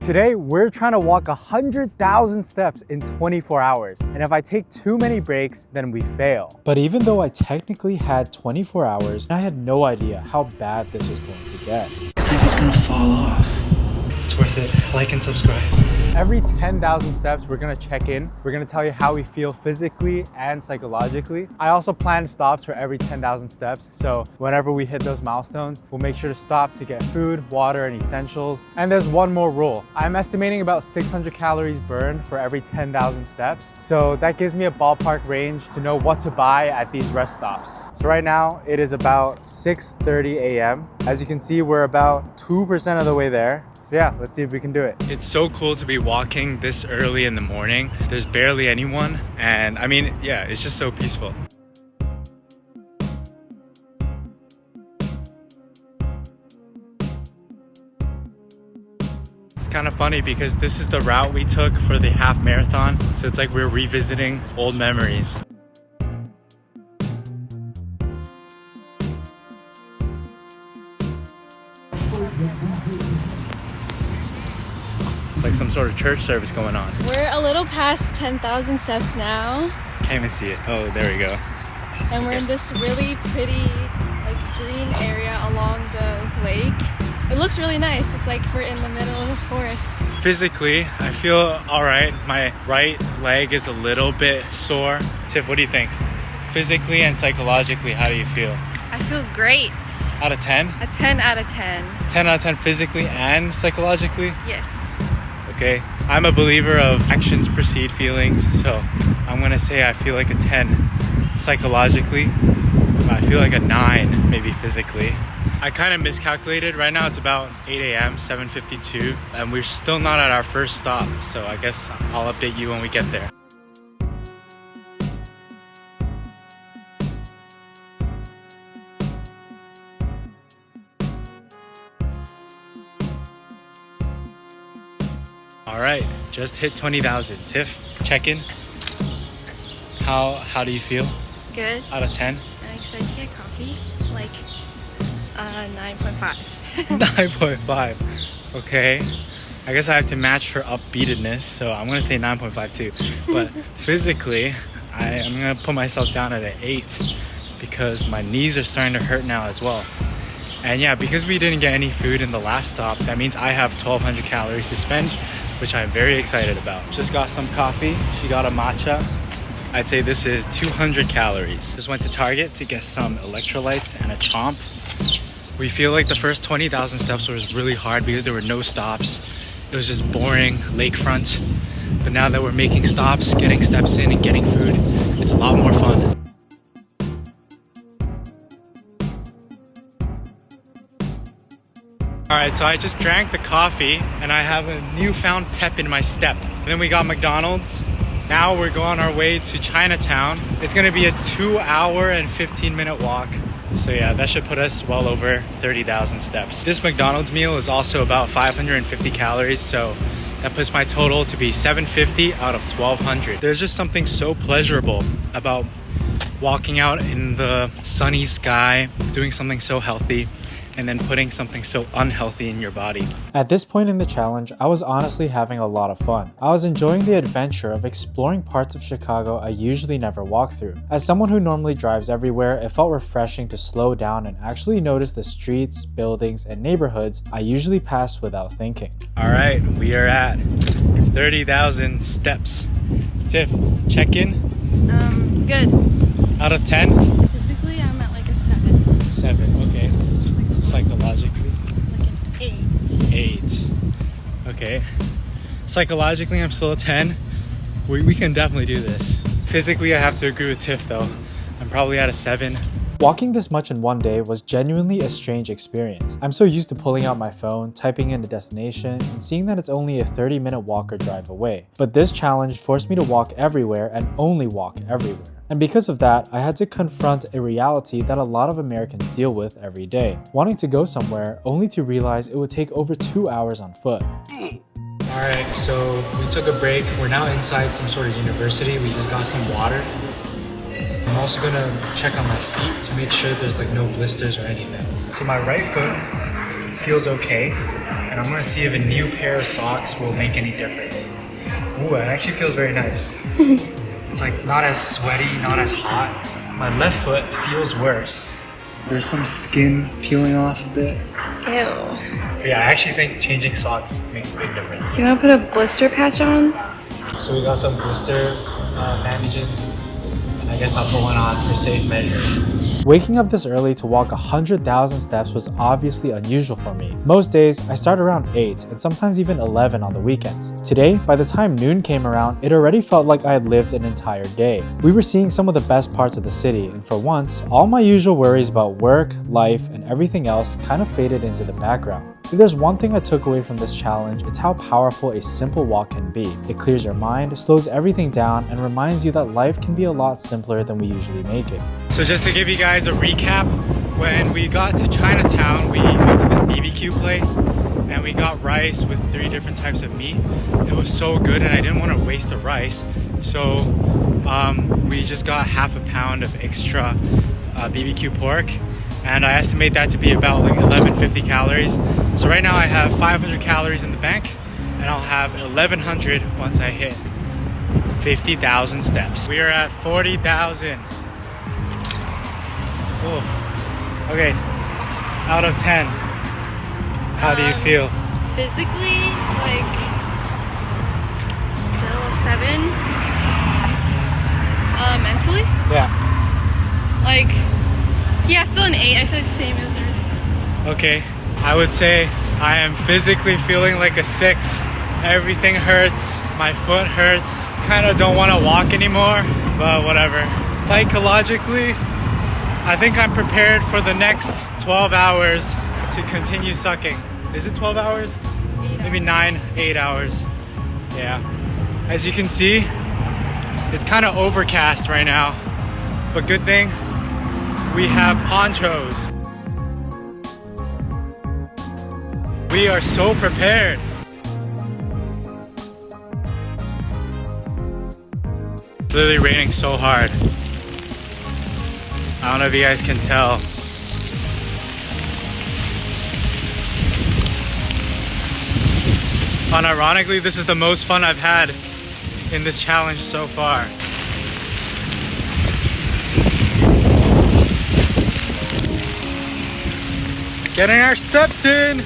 Today, we're trying to walk 100,000 steps in 24 hours. And if I take too many breaks, then we fail. But even though I technically had 24 hours, I had no idea how bad this was going to get. It's like it's gonna fall off. It's worth it. Like and subscribe. Every 10,000 steps, we're gonna check in. We're gonna tell you how we feel physically and psychologically. I also plan stops for every 10,000 steps. So whenever we hit those milestones, we'll make sure to stop to get food, water, and essentials. And there's one more rule. I'm estimating about 600 calories burned for every 10,000 steps. So that gives me a ballpark range to know what to buy at these rest stops. So right now it is about 6:30 a.m. As you can see, we're about 2% of the way there. So yeah, let's see if we can do it. It's so cool to be walking this early in the morning. There's barely anyone. And I mean, yeah, it's just so peaceful. It's kind of funny because this is the route we took for the half marathon. So it's like we're revisiting old memories. It's like some sort of church service going on. We're a little past 10,000 steps now. Can't even see it. Oh, there we go. And we're in this really pretty green area along the lake. It looks really nice. It's like we're in the middle of the forest. Physically, I feel all right. My right leg is a little bit sore. Tiff, what do you think? Physically and psychologically, how do you feel? I feel great. Out of 10? A 10 out of 10. 10 out of 10 physically and psychologically? Yes. Okay, I'm a believer of actions precede feelings, so I'm gonna say I feel like a 10 psychologically. I feel like a 9 maybe physically. I kind of miscalculated. Right now it's about 8 a.m., 7:52, and we're still not at our first stop, so I guess I'll update you when we get there. All right, just hit 20,000. Tiff, check in. How do you feel? Good. Out of 10? I'm excited to get coffee. Like 9.5. 9.5. Okay. I guess I have to match for upbeatedness, so I'm gonna say 9.5 too. But physically, I'm gonna put myself down at an 8 because my knees are starting to hurt now as well. And yeah, because we didn't get any food in the last stop, that means I have 1,200 calories to spend, which I'm very excited about. Just got some coffee. She got a matcha. I'd say this is 200 calories. Just went to Target to get some electrolytes and a chomp. We feel like the first 20,000 steps was really hard because there were no stops. It was just boring lakefront. But now that we're making stops, getting steps in and getting food, it's a lot more fun. Alright, so I just drank the coffee and I have a newfound pep in my step. And then we got McDonald's. Now we're going our way to Chinatown. It's gonna be a 2-hour and 15-minute walk. So yeah, that should put us well over 30,000 steps. This McDonald's meal is also about 550 calories, so that puts my total to be 750 out of 1,200. There's just something so pleasurable about walking out in the sunny sky, doing something so healthy, and then putting something so unhealthy in your body. At this point in the challenge, I was honestly having a lot of fun. I was enjoying the adventure of exploring parts of Chicago I usually never walk through. As someone who normally drives everywhere, it felt refreshing to slow down and actually notice the streets, buildings, and neighborhoods I usually pass without thinking. All right, we are at 30,000 steps. Tiff, check in? Good. Out of 10? Physically, I'm at like a 7. 7, okay. Psychologically? Like an 8. 8. Okay. Psychologically, I'm still a 10. We can definitely do this. Physically, I have to agree with Tiff though. I'm probably at a 7. Walking this much in one day was genuinely a strange experience. I'm so used to pulling out my phone, typing in the destination, and seeing that it's only a 30-minute walk or drive away. But this challenge forced me to walk everywhere and only walk everywhere. And because of that, I had to confront a reality that a lot of Americans deal with every day. Wanting to go somewhere only to realize it would take over 2 hours on foot. Alright, so we took a break. We're now inside some sort of university. We just got some water. I'm also gonna check on my feet to make sure there's like no blisters or anything. So my right foot feels okay. and I'm gonna see if a new pair of socks will make any difference. Ooh, it actually feels very nice. It's like not as sweaty, not as hot. My left foot feels worse. There's some skin peeling off a bit. Ew. But yeah, I actually think changing socks makes a big difference. Do you want to put a blister patch on? So we got some blister bandages. I guess I'll put one on for safe measure. Waking up this early to walk 100,000 steps was obviously unusual for me. Most days, I start around 8 and sometimes even 11 on the weekends. Today, by the time noon came around, it already felt like I had lived an entire day. We were seeing some of the best parts of the city, and for once, all my usual worries about work, life, and everything else kind of faded into the background. If there's one thing I took away from this challenge, it's how powerful a simple walk can be. It clears your mind, slows everything down, and reminds you that life can be a lot simpler than we usually make it. So just to give you guys a recap, when we got to Chinatown, we went to this BBQ place and we got rice with 3 different types of meat. It was so good and I didn't want to waste the rice. So we just got half a pound of extra BBQ pork. And I estimate that to be about like 1150 calories. So right now I have 500 calories in the bank and I'll have 1100 once I hit 50,000 steps. We are at 40,000. Okay, out of 10, how do you feel? Physically, like, still a 7. Mentally? Yeah. Like, yeah, still an 8. I feel like the same as her. Okay, I would say I am physically feeling like a 6. Everything hurts, my foot hurts. Kind of don't want to walk anymore, but whatever. Psychologically, I think I'm prepared for the next 12 hours to continue sucking. Is it 12 hours? 8 Maybe hours. 8 hours. Yeah. As you can see, it's kind of overcast right now, but good thing we have ponchos. We are so prepared. Literally raining so hard. I don't know if you guys can tell. Unironically, this is the most fun I've had in this challenge so far. Getting our steps in.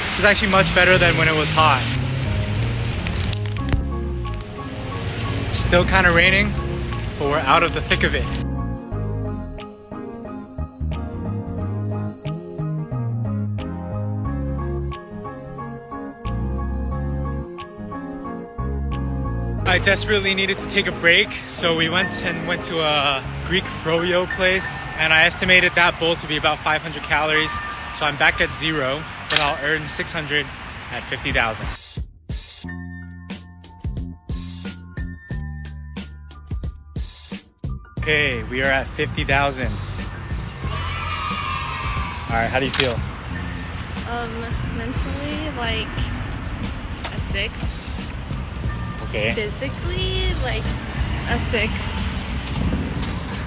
This is actually much better than when it was hot. Still kind of raining, but we're out of the thick of it. I desperately needed to take a break, so we went to a Greek froyo place, and I estimated that bowl to be about 500 calories. So I'm back at 0, and I'll earn 600 at 50,000. Okay, we are at 50,000. All right, how do you feel? Mentally, like a 6. Okay. Physically, like a 6.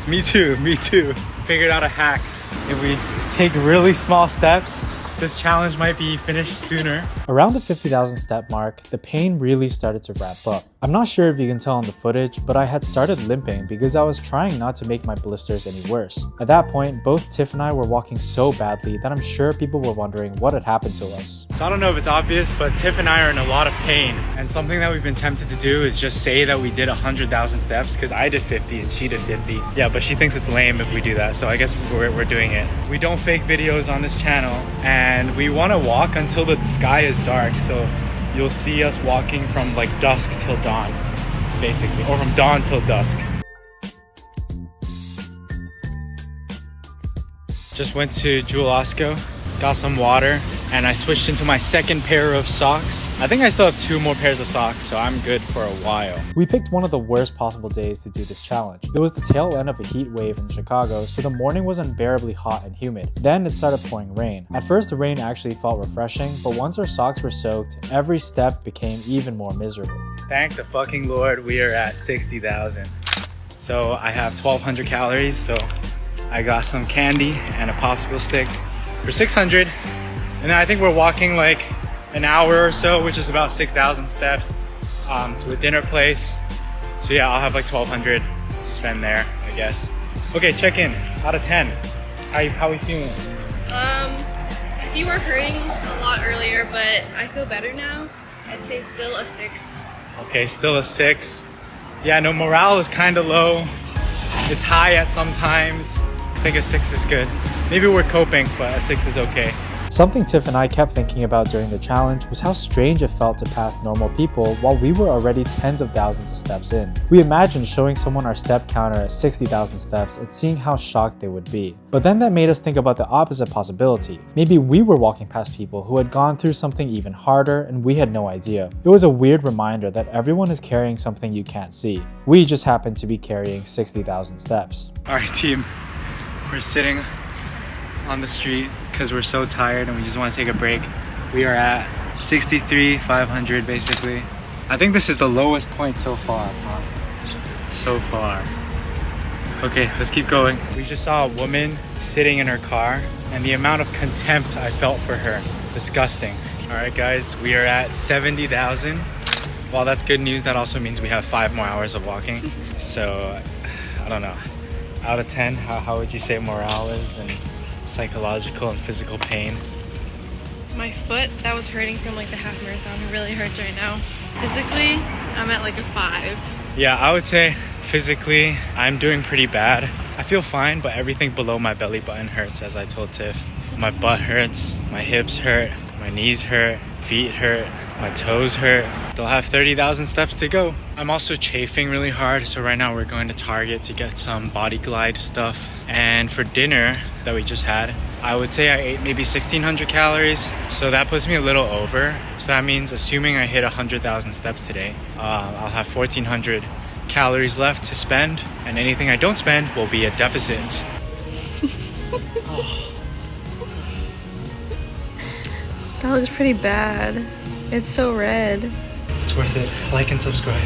Me too, me too. Figured out a hack. If we take really small steps, this challenge might be finished sooner. Around the 50,000 step mark, the pain really started to wrap up. I'm not sure if you can tell in the footage, but I had started limping because I was trying not to make my blisters any worse. At that point, both Tiff and I were walking so badly that I'm sure people were wondering what had happened to us. So I don't know if it's obvious, but Tiff and I are in a lot of pain. And something that we've been tempted to do is just say that we did 100,000 steps, because I did 50 and she did 50. Yeah, but she thinks it's lame if we do that, so I guess we're doing it. We don't fake videos on this channel, and we want to walk until the sky is dark, so you'll see us walking from like dusk till dawn, basically, or from dawn till dusk. Just went to Jewel Osco, got some water, and I switched into my second pair of socks. I think I still have 2 more pairs of socks, so I'm good for a while. We picked one of the worst possible days to do this challenge. It was the tail end of a heat wave in Chicago, so the morning was unbearably hot and humid. Then it started pouring rain. At first, the rain actually felt refreshing, but once our socks were soaked, every step became even more miserable. Thank the fucking Lord, we are at 60,000. So I have 1,200 calories, so I got some candy and a popsicle stick for 600. And then I think we're walking like an hour or so, which is about 6,000 steps to a dinner place. So yeah, I'll have like 1,200 to spend there, I guess. Okay, check in. Out of 10. How are we feeling? You were hurting a lot earlier, but I feel better now. I'd say still a 6. Okay, still a 6. Yeah, no, morale is kind of low. It's high at some times. I think a 6 is good. Maybe we're coping, but a 6 is okay. Something Tiff and I kept thinking about during the challenge was how strange it felt to pass normal people while we were already tens of thousands of steps in. We imagined showing someone our step counter at 60,000 steps and seeing how shocked they would be. But then that made us think about the opposite possibility. Maybe we were walking past people who had gone through something even harder and we had no idea. It was a weird reminder that everyone is carrying something you can't see. We just happened to be carrying 60,000 steps. All right, team, we're sitting on the street because we're so tired and we just want to take a break. We are at 63,500 basically. I think this is the lowest point so far, so far. Okay, let's keep going. We just saw a woman sitting in her car and the amount of contempt I felt for her, disgusting. All right guys, we are at 70,000. While that's good news, that also means we have 5 more hours of walking. So I don't know, out of 10, how would you say morale is and psychological and physical pain? My foot that was hurting from like the half marathon really hurts right now. Physically, I'm at like a 5. Yeah, I would say physically, I'm doing pretty bad. I feel fine, but everything below my belly button hurts, as I told Tiff. My butt hurts, my hips hurt, my knees hurt, feet hurt, my toes hurt. They'll have 30,000 steps to go. I'm also chafing really hard, so right now we're going to Target to get some Body Glide stuff. And for dinner that we just had, I would say I ate maybe 1,600 calories, so that puts me a little over. So that means assuming I hit 100,000 steps today, I'll have 1,400 calories left to spend, and anything I don't spend will be a deficit. That looks pretty bad. It's so red. It's worth it. Like and subscribe.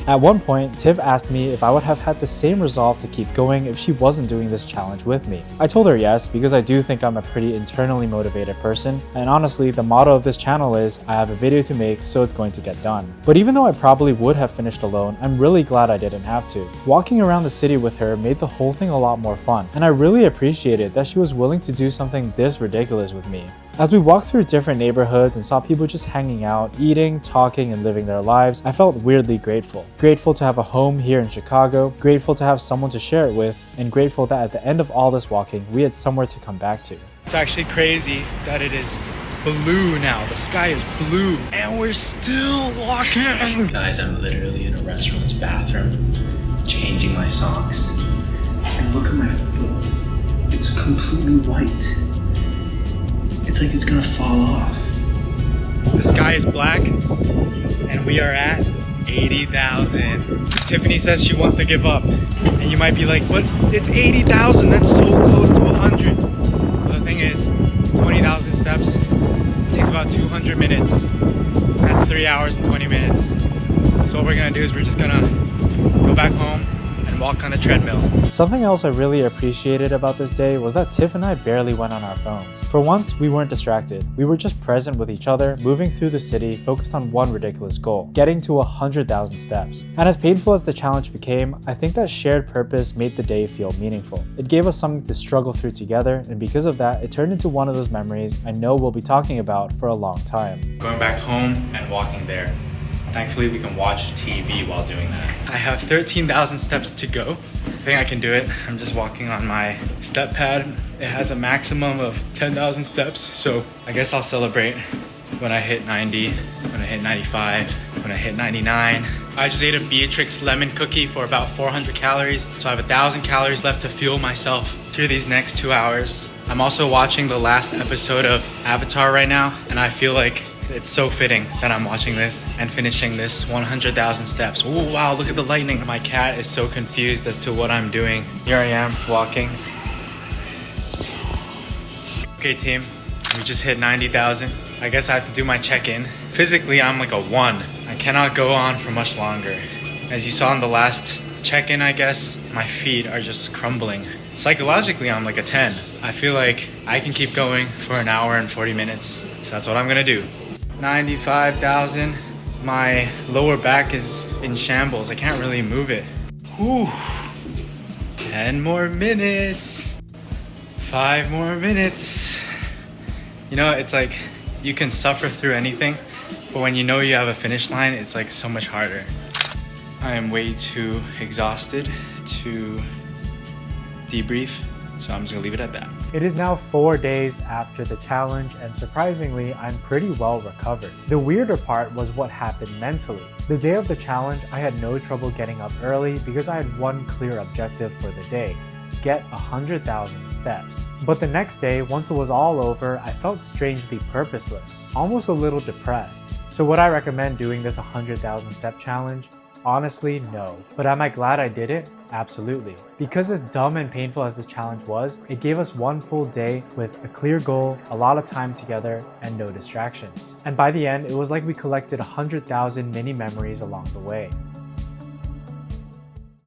At one point, Tiff asked me if I would have had the same resolve to keep going if she wasn't doing this challenge with me. I told her yes, because I do think I'm a pretty internally motivated person, and honestly, the motto of this channel is, I have a video to make, so it's going to get done. But even though I probably would have finished alone, I'm really glad I didn't have to. Walking around the city with her made the whole thing a lot more fun, and I really appreciated that she was willing to do something this ridiculous with me. As we walked through different neighborhoods and saw people just hanging out, eating, talking, and living their lives, I felt weirdly grateful. Grateful to have a home here in Chicago, grateful to have someone to share it with, and grateful that at the end of all this walking, we had somewhere to come back to. It's actually crazy that it is blue now. The sky is blue, and we're still walking. Guys, I'm literally in a restaurant's bathroom, changing my socks. And look at my foot. It's completely white. It's like it's gonna fall off. The sky is black, and we are at 80,000. Tiffany says she wants to give up, and you might be like, but it's 80,000, that's so close to 100. But the thing is, 20,000 steps takes about 200 minutes. That's 3 hours and 20 minutes. So what we're gonna do is we're just gonna go back home and walk on a treadmill. Something else I really appreciated about this day was that Tiff and I barely went on our phones. For once, we weren't distracted. We were just present with each other, moving through the city, focused on one ridiculous goal, getting to 100,000 steps. And as painful as the challenge became, I think that shared purpose made the day feel meaningful. It gave us something to struggle through together, and because of that, it turned into one of those memories I know we'll be talking about for a long time. Going back home and walking there. Thankfully, we can watch TV while doing that. I have 13,000 steps to go. I think I can do it. I'm just walking on my step pad. It has a maximum of 10,000 steps, so I guess I'll celebrate when I hit 90, when I hit 95, when I hit 99. I just ate a Beatrix lemon cookie for about 400 calories, so I have 1,000 calories left to fuel myself through these next 2 hours. I'm also watching the last episode of Avatar right now, and I feel like it's so fitting that I'm watching this and finishing this 100,000 steps. Oh wow, look at the lightning. My cat is so confused as to what I'm doing. Here I am, walking. Okay team, we just hit 90,000. I guess I have to do my check-in. Physically, I'm like a 1. I cannot go on for much longer. As you saw in the last check-in, I guess. My feet are just crumbling. Psychologically, I'm like a 10. I feel like I can keep going for an hour and 40 minutes. So that's what I'm gonna do. 95,000. My lower back is in shambles. I can't really move it. Whew. 10 more minutes. 5 more minutes. You know, it's like you can suffer through anything, but when you know you have a finish line, it's like so much harder. I am way too exhausted to debrief, so I'm just gonna leave it at that. It is now 4 days after the challenge, and surprisingly, I'm pretty well recovered. The weirder part was what happened mentally. The day of the challenge, I had no trouble getting up early because I had one clear objective for the day: get 100,000 steps. But the next day, once it was all over, I felt strangely purposeless, almost a little depressed. So would I recommend doing this 100,000 step challenge? Honestly, no. But am I glad I did it? Absolutely. Because as dumb and painful as this challenge was, it gave us one full day with a clear goal, a lot of time together, and no distractions. And by the end, it was like we collected 100,000 mini memories along the way.